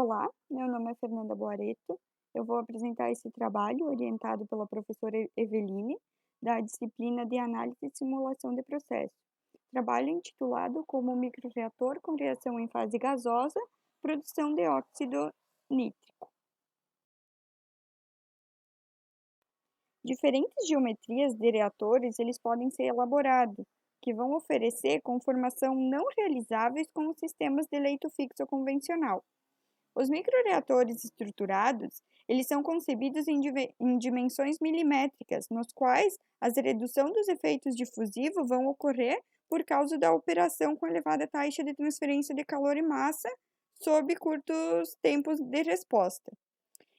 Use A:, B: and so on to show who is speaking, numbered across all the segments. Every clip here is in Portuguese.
A: Olá, meu nome é Fernanda Boareto. Eu vou apresentar esse trabalho orientado pela professora Eveline, da disciplina de Análise e Simulação de Processo. Trabalho intitulado como microreator com reação em fase gasosa, produção de óxido nítrico. Diferentes geometrias de reatores eles podem ser elaborados, que vão oferecer conformação não realizáveis com os sistemas de leito fixo convencional. Os microreatores estruturados, eles são concebidos em dimensões milimétricas, nos quais a redução dos efeitos difusivos vão ocorrer por causa da operação com elevada taxa de transferência de calor e massa sob curtos tempos de resposta.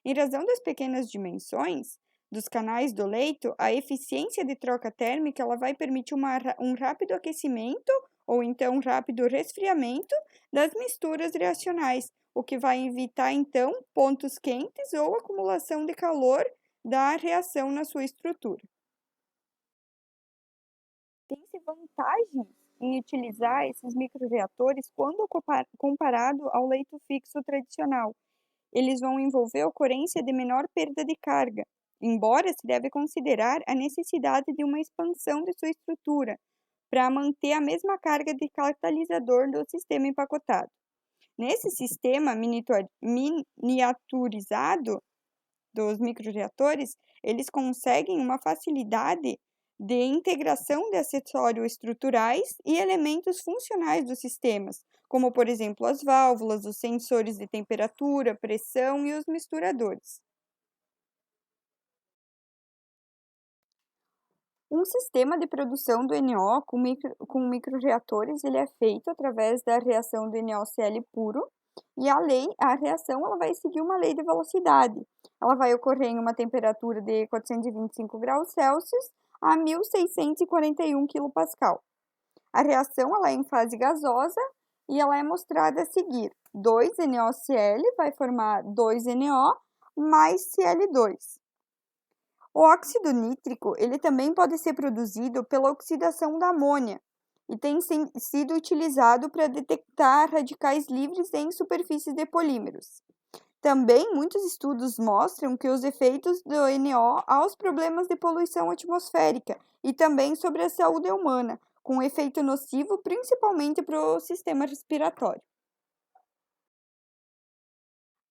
A: Em razão das pequenas dimensões dos canais do leito, a eficiência de troca térmica ela vai permitir um rápido aquecimento ou então um rápido resfriamento das misturas reacionais, o que vai evitar então pontos quentes ou acumulação de calor da reação na sua estrutura. Tem-se vantagens em utilizar esses microreatores quando comparado ao leito fixo tradicional. Eles vão envolver a ocorrência de menor perda de carga, embora se deve considerar a necessidade de uma expansão de sua estrutura para manter a mesma carga de catalisador do sistema empacotado. Nesse sistema miniaturizado dos microreatores, eles conseguem uma facilidade de integração de acessórios estruturais e elementos funcionais dos sistemas, como, por exemplo, as válvulas, os sensores de temperatura, pressão e os misturadores. Um sistema de produção do NO com microreatores ele é feito através da reação do NaOCl puro e a reação ela vai seguir uma lei de velocidade. Ela vai ocorrer em uma temperatura de 425 graus Celsius a 1641 kPa. A reação ela é em fase gasosa e ela é mostrada a seguir. 2NaOCl vai formar 2NO mais Cl2. O óxido nítrico ele também pode ser produzido pela oxidação da amônia e tem sido utilizado para detectar radicais livres em superfícies de polímeros. Também muitos estudos mostram que os efeitos do NO aos problemas de poluição atmosférica e também sobre a saúde humana, com efeito nocivo principalmente para o sistema respiratório.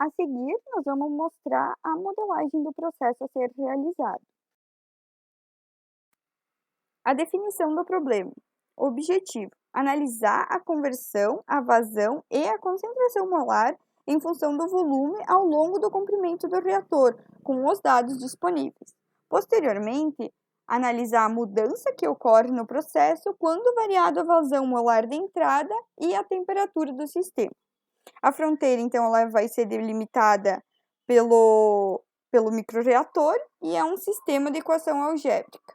A: A seguir, nós vamos mostrar a modelagem do processo a ser realizado. A definição do problema. Objetivo: analisar a conversão, a vazão e a concentração molar em função do volume ao longo do comprimento do reator, com os dados disponíveis. Posteriormente, analisar a mudança que ocorre no processo quando variado a vazão molar de entrada e a temperatura do sistema. A fronteira, então, ela vai ser delimitada pelo microreator e é um sistema de equação algébrica.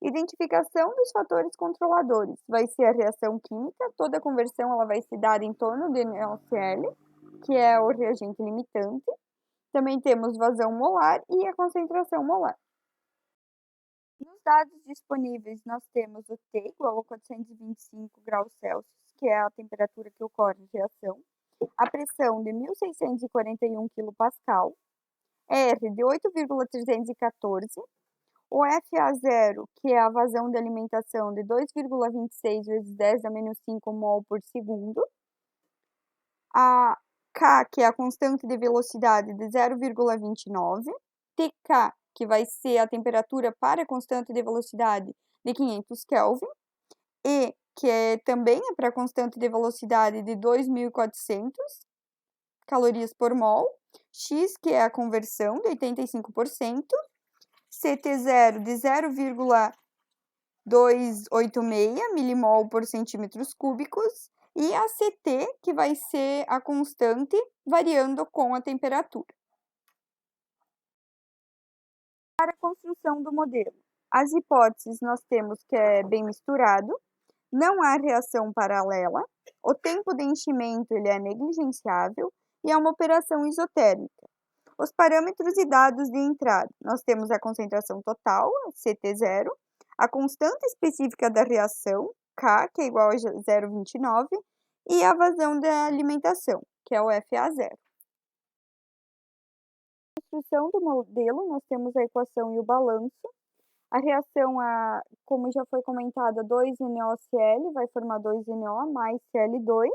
A: Identificação dos fatores controladores. Vai ser a reação química, toda a conversão ela vai se dar em torno do NaOCl, que é o reagente limitante. Também temos vazão molar e a concentração molar. Nos dados disponíveis, nós temos o T igual a 425 graus Celsius, que é a temperatura que ocorre a reação, a pressão de 1641 kPa, R de 8,314, o FA0, que é a vazão de alimentação de 2,26 vezes 10 a menos 5 mol por segundo, a K, que é a constante de velocidade de 0,29, TK, que vai ser a temperatura para a constante de velocidade de 500 Kelvin, E, que também é para a constante de velocidade de 2.400 calorias por mol, X, que é a conversão de 85%, CT0 de 0,286 milimol por centímetros cúbicos e a CT, que vai ser a constante variando com a temperatura. Para a construção do modelo, as hipóteses nós temos que é bem misturado, não há reação paralela, o tempo de enchimento ele é negligenciável e é uma operação isotérmica. Os parâmetros e dados de entrada, nós temos a concentração total, CT0, a constante específica da reação, K, que é igual a 0,29, e a vazão da alimentação, que é o FA0. Na construção do modelo, nós temos a equação e o balanço. A reação, como já foi comentada, 2NaOCl vai formar 2NO mais Cl2.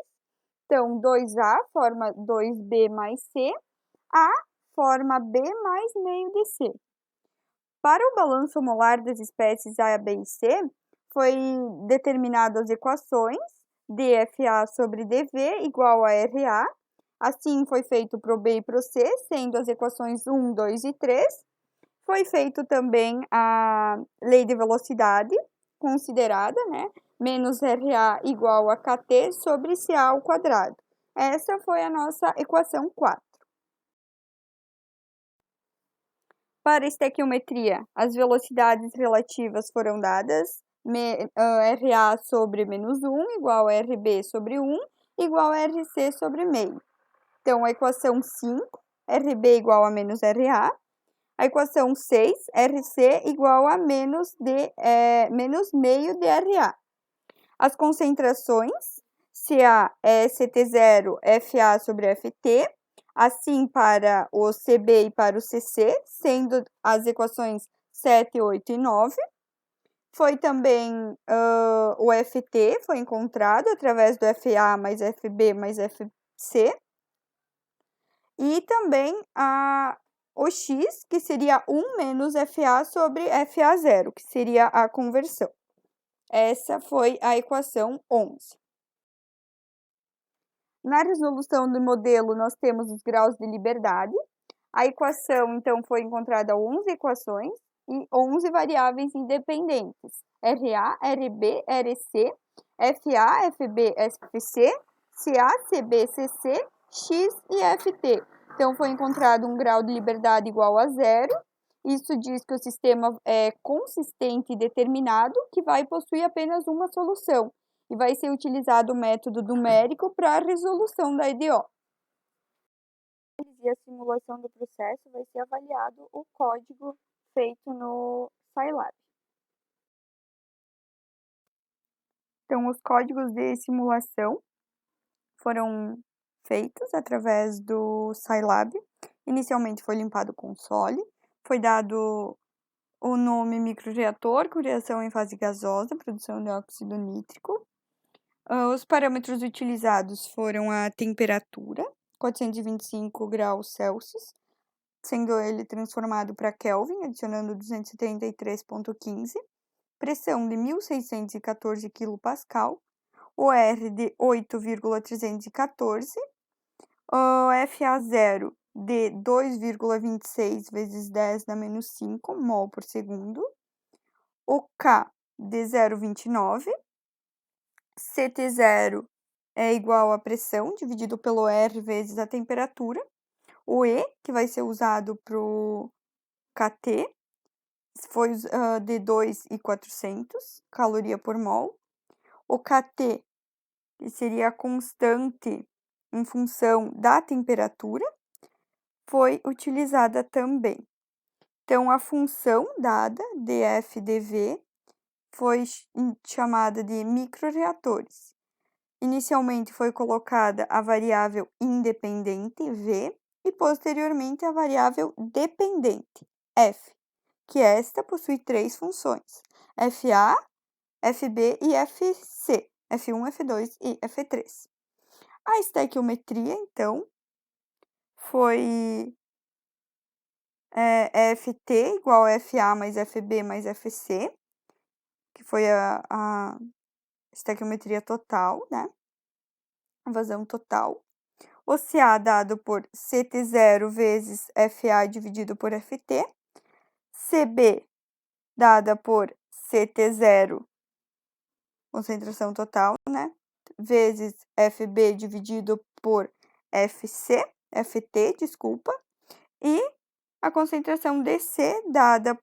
A: Então, 2A forma 2B mais C, A forma B mais meio de C. Para o balanço molar das espécies A, B e C, foi determinado as equações dFA sobre dV igual a RA. Assim, foi feito para o B e para o C, sendo as equações 1, 2 e 3. Foi feito também a lei de velocidade considerada, né? Menos RA igual a KT sobre CA ao quadrado. Essa foi a nossa equação 4. Para a estequiometria, as velocidades relativas foram dadas, RA sobre menos 1 igual a RB sobre 1 igual a RC sobre meio. Então, a equação 5, RB igual a menos RA. A equação 6, RC igual a menos meio de RA. As concentrações, CA é CT0, FA sobre FT, assim para o CB e para o CC, sendo as equações 7, 8 e 9. Foi também o FT, foi encontrado através do FA mais FB mais FC. E também o X, que seria 1 menos FA sobre FA0, que seria a conversão. Essa foi a equação 11. Na resolução do modelo, nós temos os graus de liberdade. A equação, então, foi encontrada 11 equações e 11 variáveis independentes. RA, RB, RC, FA, FB, FC, CA, CB, CC, X e FT. Então, foi encontrado um grau de liberdade igual a 0. Isso diz que o sistema é consistente e determinado, que vai possuir apenas uma solução. E vai ser utilizado o método numérico para a resolução da EDO. E a simulação do processo vai ser avaliado o código feito no Scilab. Então, os códigos de simulação foram feitos através do Scilab. Inicialmente foi limpado o console, foi dado o nome microreator com reação em fase gasosa, produção de óxido nítrico. Os parâmetros utilizados foram a temperatura, 425 graus Celsius, sendo ele transformado para Kelvin, adicionando 273,15, pressão de 1.614 kPa, o R de 8,314, o FA0 de 2,26 vezes 10 na menos 5 mol por segundo, o K de 0,29, CT0 é igual a pressão dividido pelo R vezes a temperatura, o E, que vai ser usado para o KT, foi de 2.400 caloria por mol, o KT, que seria a constante em função da temperatura, foi utilizada também. Então, a função dada, dF/dV, foi chamada de microreatores. Inicialmente foi colocada a variável independente, V, e posteriormente a variável dependente, F, que esta possui 3 funções, FA, FB e FC, F1, F2 e F3. A estequiometria, então, foi FT igual a FA mais FB mais FC, que foi a estequiometria total, né? A vazão total. O CA dado por CT0 vezes FA dividido por FT. CB dada por CT0, concentração total, né? Vezes FB dividido por FT, desculpa. E a concentração DC dada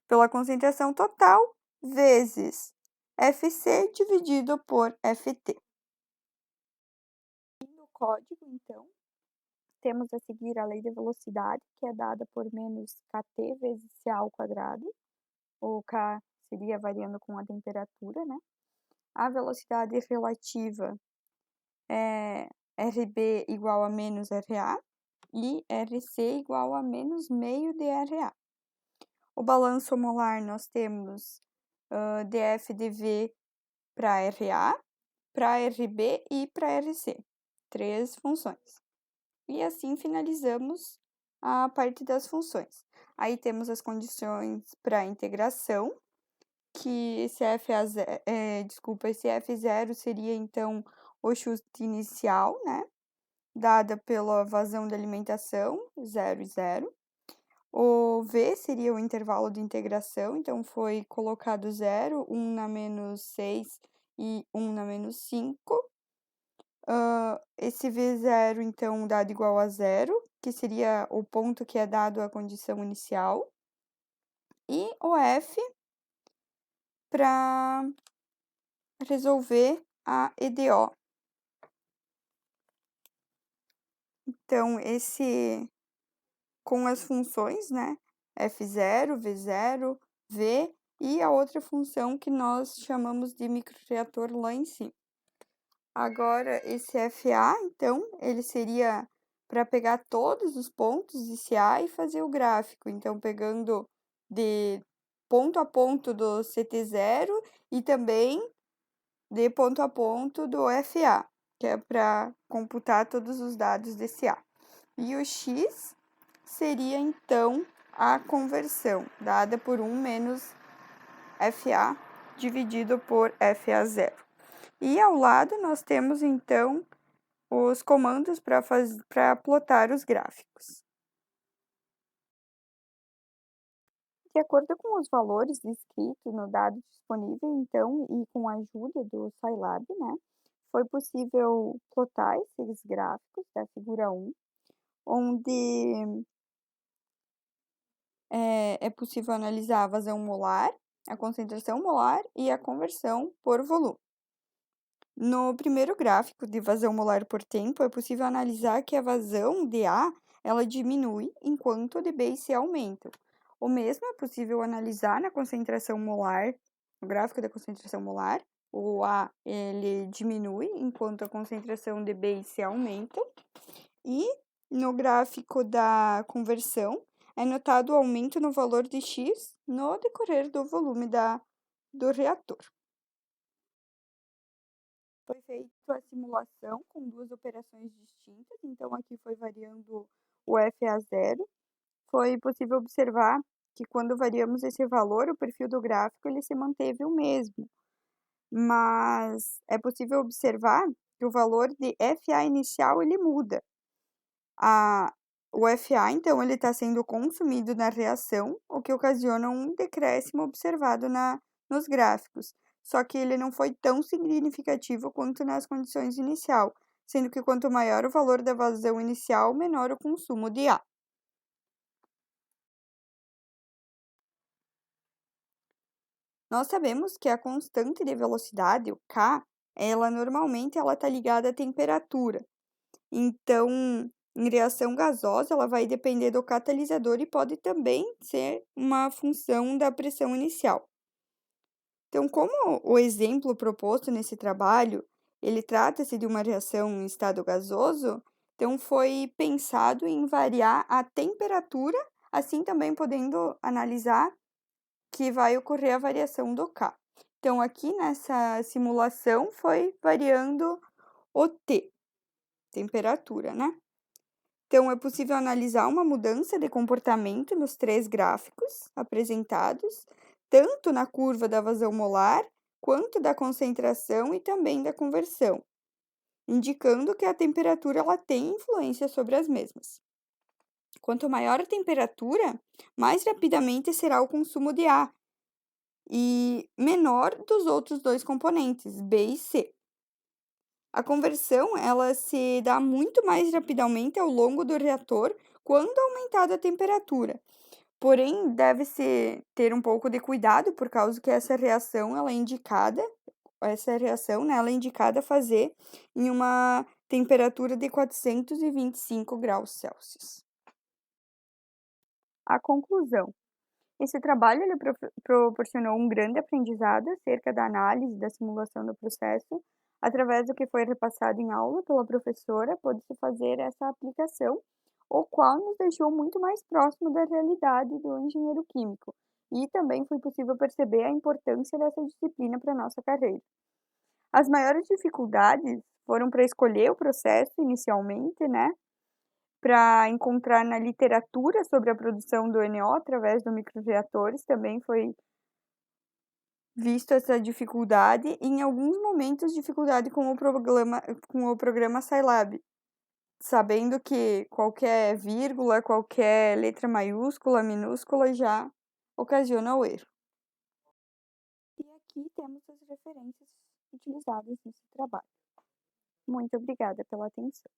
A: pela concentração total vezes FC dividido por FT. No código, então, temos a seguir a lei de velocidade, que é dada por menos KT vezes CA ao quadrado. O K seria variando com a temperatura, né? A velocidade relativa RB igual a menos RA e RC igual a menos meio DRA. O balanço molar nós temos DF/DV para RA, para RB e para RC, 3 funções. E assim finalizamos a parte das funções. Aí temos as condições para integração, que esse esse F0 seria então o chute inicial, né? Dada pela vazão da alimentação, 0 e 0. O V seria o intervalo de integração, então foi colocado 0, 1 na menos 6 e 1 na menos 5. Esse V0, então, dado igual a 0, que seria o ponto que é dado à condição inicial. E o F para resolver a EDO. Então, com as funções, né? F0, V0, V e a outra função que nós chamamos de microreator lá em cima. Agora, esse FA, então, ele seria para pegar todos os pontos de CA e fazer o gráfico. Então, pegando de ponto a ponto do CT0 e também de ponto a ponto do FA, que é para computar todos os dados desse A. E o X seria, então, a conversão, dada por 1 menos FA dividido por FA0. E ao lado nós temos, então, os comandos para plotar os gráficos. De acordo com os valores descritos no dado disponível, então, e com a ajuda do Scilab, né, foi possível plotar esses gráficos da figura 1, onde é possível analisar a vazão molar, a concentração molar e a conversão por volume. No primeiro gráfico de vazão molar por tempo, é possível analisar que a vazão de A ela diminui enquanto a de B e C aumentam. O mesmo é possível analisar na concentração molar, no gráfico da concentração molar. O A ele diminui enquanto a concentração de B e C aumenta. E no gráfico da conversão, é notado o aumento no valor de X no decorrer do volume do reator. Foi feita a simulação com 2 operações distintas, então aqui foi variando o FA0. Foi possível observar que quando variamos esse valor, o perfil do gráfico ele se manteve o mesmo, mas é possível observar que o valor de FA inicial ele muda. O FA, então, ele está sendo consumido na reação, o que ocasiona um decréscimo observado nos gráficos. Só que ele não foi tão significativo quanto nas condições inicial, sendo que quanto maior o valor da vazão inicial, menor o consumo de A. Nós sabemos que a constante de velocidade, o K, ela normalmente está ligada à temperatura. Então, em reação gasosa, ela vai depender do catalisador e pode também ser uma função da pressão inicial. Então, como o exemplo proposto nesse trabalho, ele trata-se de uma reação em estado gasoso, então foi pensado em variar a temperatura, assim também podendo analisar que vai ocorrer a variação do K. Então, aqui nessa simulação foi variando o T, temperatura, né? Então, é possível analisar uma mudança de comportamento nos 3 gráficos apresentados, tanto na curva da vazão molar, quanto da concentração e também da conversão, indicando que a temperatura ela tem influência sobre as mesmas. Quanto maior a temperatura, mais rapidamente será o consumo de A, e menor dos outros 2 componentes, B e C. A conversão, ela se dá muito mais rapidamente ao longo do reator quando aumentada a temperatura. Porém, deve-se ter um pouco de cuidado por causa que essa reação, ela é indicada a fazer em uma temperatura de 425 graus Celsius. A conclusão. Esse trabalho proporcionou um grande aprendizado acerca da análise e da simulação do processo Através do que foi repassado em aula pela professora, pôde-se fazer essa aplicação, o qual nos deixou muito mais próximo da realidade do engenheiro químico. E também foi possível perceber a importância dessa disciplina para a nossa carreira. As maiores dificuldades foram para escolher o processo inicialmente, né, para encontrar na literatura sobre a produção do NO através do microreatores, também foi visto essa dificuldade e em alguns momentos dificuldade com o programa Scilab, sabendo que qualquer vírgula, qualquer letra maiúscula, minúscula já ocasiona o erro. E aqui temos as referências utilizadas nesse trabalho. Muito obrigada pela atenção.